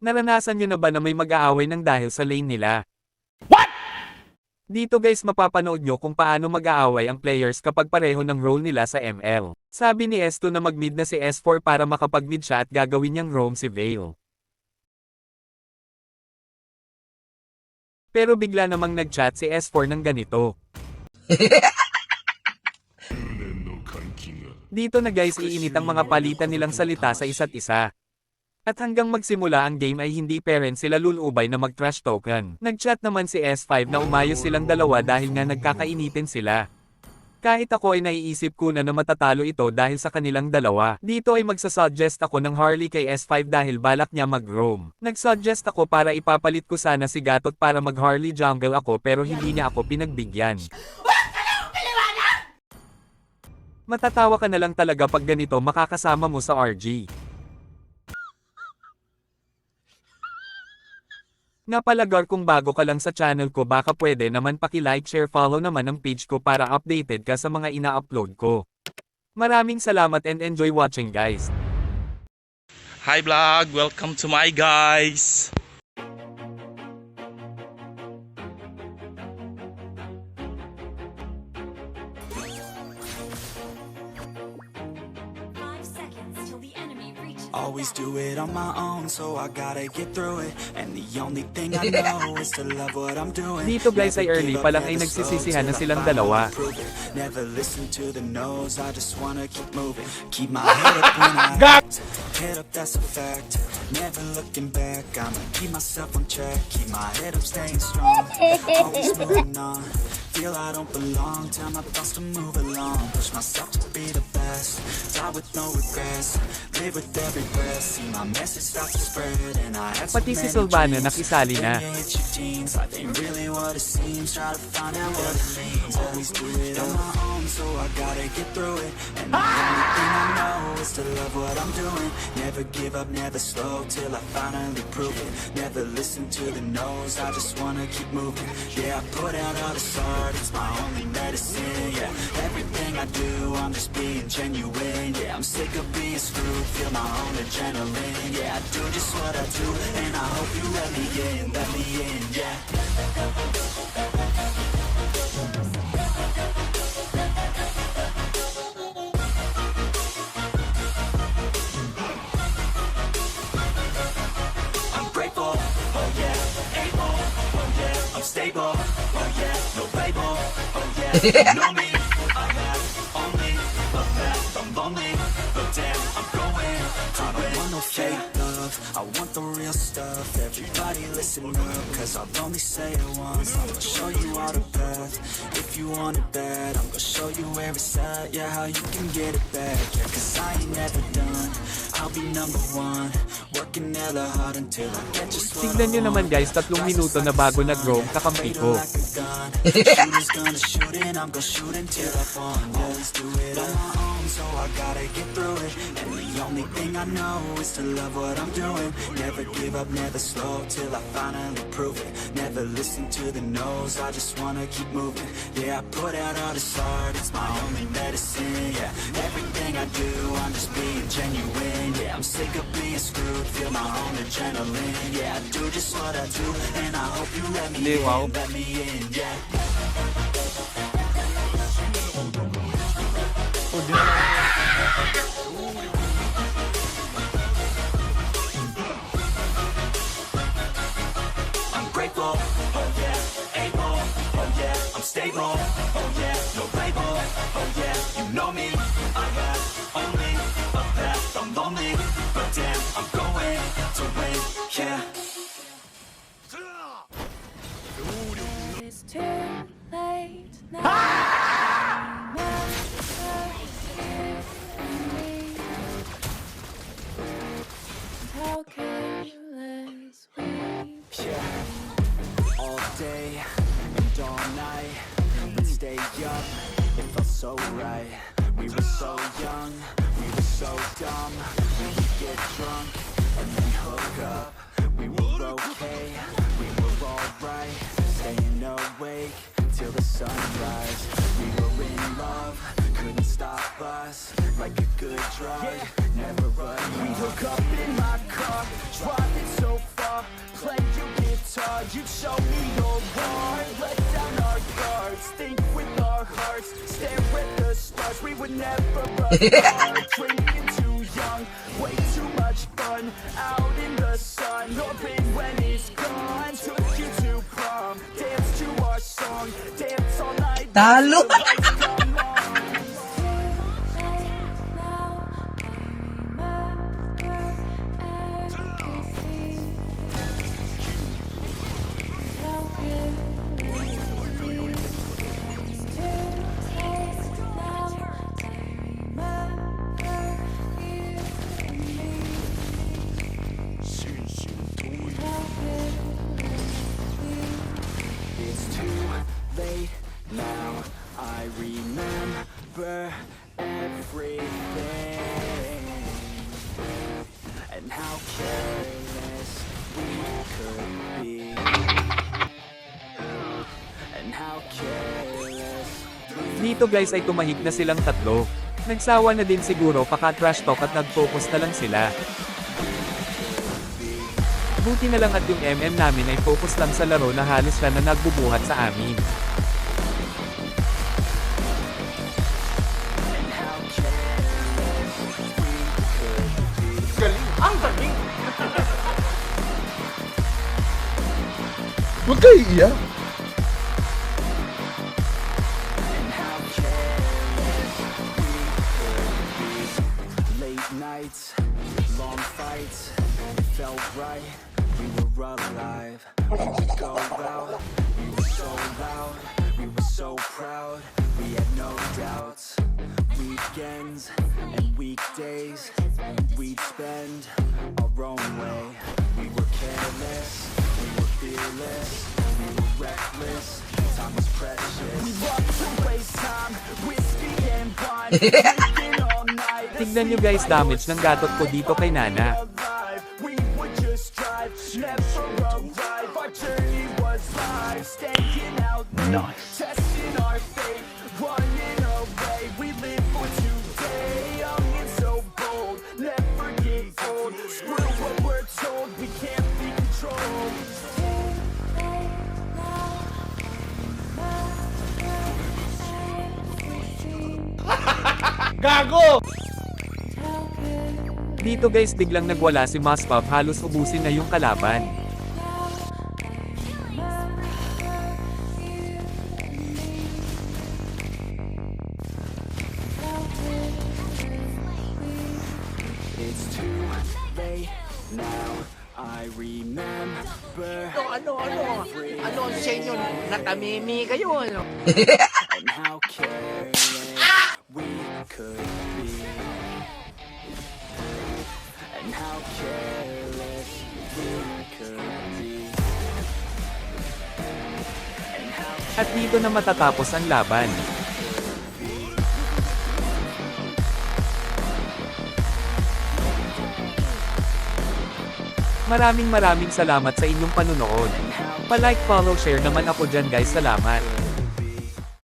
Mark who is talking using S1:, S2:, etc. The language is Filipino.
S1: Naranasan nyo na ba na may mag-aaway ng dahil sa lane nila? Dito guys mapapanood nyo kung paano mag-aaway ang players kapag pareho ng role nila sa ML. Sabi ni S2 na mag-mid na si S4 para makapag-mid siya at gagawin niyang roam si Vale. Pero bigla namang nag-chat si S4 ng ganito. Dito na guys iinit ang mga palitan nilang salita sa isa't isa. At hanggang magsimula ang game ay hindi parent sila lulubay na mag-trash token. Nag-chat naman si S5 na umayos silang dalawa dahil nga nagkakainitin sila. Kahit ako ay naiisip ko na matatalo ito dahil sa kanilang dalawa. Dito ay magsasuggest ako ng Harley kay S5 dahil balak niya mag-roam. Nagsuggest ako para ipapalit ko sana si Gatot para mag-Harley jungle ako pero hindi niya ako pinagbigyan. Matatawa ka na lang talaga pag ganito makakasama mo sa RG. Napalagar kung bago ka lang sa channel ko baka pwede naman paki-like, share, follow naman ang page ko para updated ka sa mga ina-upload ko. Maraming salamat and enjoy watching guys.
S2: Hi vlog, welcome to my guys.
S3: Always do it on my own, so I gotta get through it. And the only thing I know is to love what I'm doing.
S1: Dito guys ay early pa lang ay nagsisisihan na silang dalawa.
S3: Never listen to the no's, I just wanna keep moving. Keep my head up when I act. Head up, that's a fact. Never looking back, I'ma keep myself on track. Keep my head up, staying strong. Always moving on. Feel I don't belong, tell my thoughts to move along. Push myself to be the best, die with no regrets. Live with every breath, see my message start to spread. And I have so
S1: Pati si
S3: many
S1: Sylvana
S3: dreams.
S1: nakisali na.
S3: Then you hit your teens, life ain't really what it seems. Try to find out what it means. Always do it on my own, so I gotta get through it. And the only thing I know is to love what I'm doing. Never give up, never slow, till I finally prove it. Never listen to the no's, I just wanna keep moving. Yeah, I put out all this art, it's my only medicine. Yeah, everything I do, I'm just being genuine. Yeah, I'm sick of being screwed, feel my own adrenaline. Yeah, I do just what I do, and I hope you let me in, yeah. I'm grateful, oh yeah, able, oh yeah, I'm stable, oh yeah, no label, oh yeah, you know me, I have only a path, I'm lonely, but damn, I'm going to win. I don't want no fake love, I want the real stuff. Everybody listen up, cause I'll only say it once. I'm gonna show you all the path, if you want it bad. I'm gonna show you where it's at, yeah, how you can get it back. Yeah, cause I ain't never done, I'll be number one. Working hella hard until I get just what I
S1: Tignan nyo naman
S3: want.
S1: guys 3 minuto na bago nag-roam kakampi ko.
S3: Shooters gonna shoot and I'm gonna shoot until I fall. Always do it on my own, so I gotta get through it. And the only thing I know is to love what I'm doing. Never give up, never slow, till I finally prove it. Never listen to the no's, I just wanna keep moving. Yeah, I put out all this art, it's my only medicine. Yeah, everything I do, I'm just being genuine. Yeah, I'm sick of being screwed, feel my own adrenaline. Yeah, I do just what I do, and I hope you let me in, let me in, yeah. I'm grateful, oh yeah, able, oh yeah, I'm stable, oh yeah, no label, oh yeah, you know me, I have only a path, I'm lonely, but damn, I'm going to win, yeah.
S4: It's too late now. How careless we
S3: Yeah, all day and all night, we'd stay up, it felt so right. We were so young, we were so dumb. We would get drunk and then hook up. We were okay, we were alright. Staying awake till the sunrise. We were in love, couldn't stop us. Like a good drug, never run. We hook up in my car, driving so fast. were never apart. Drinking too young, way too much fun. Out in the sun, hoping when it's gone. Took you to prom, dance to our song, dance all night.
S5: Talo!
S3: Come on. It's too late now. I remember everything and how careless we could be, and how careless.
S1: Dito guys ay tumahig na silang tatlo. Nagsawa na din siguro paka-trash talk at nag-focus na lang sila. Buti na lang at yung MM namin ay focus lang sa laro na halos siya na nagbubuhat sa amin.
S6: Huwag kayo iiyak.
S3: Late nights, long fights, it felt right, we were alive. We would go out, we were so loud, we were so proud, we had no doubts. Weekends and weekdays, we'd spend our own way. We were careless, we were fearless, we were reckless, time was precious. We loved to waste time, whiskey and wine, drinking all night.
S1: Tignan nyo guys damage ng gatot ko dito kay Nana.
S3: Alive, we would just drive, never arrive. Our journey was live, staying out late, testing our fate, running away. We live for today, young and so bold, never get old. Screw what we're told, we can't be controlled.
S1: Dito guys biglang nagwala si Mospov halos ubusin na yung kalaban.
S3: It's too late now, I remember
S5: Ano ang sa inyo? Natamimi kayo, ano?
S3: and how careless we could be, and how careless we could be, and how
S1: At dito na matatapos ang laban. Maraming salamat sa inyong panunood. Pa-like, follow, share naman ako dyan guys, salamat.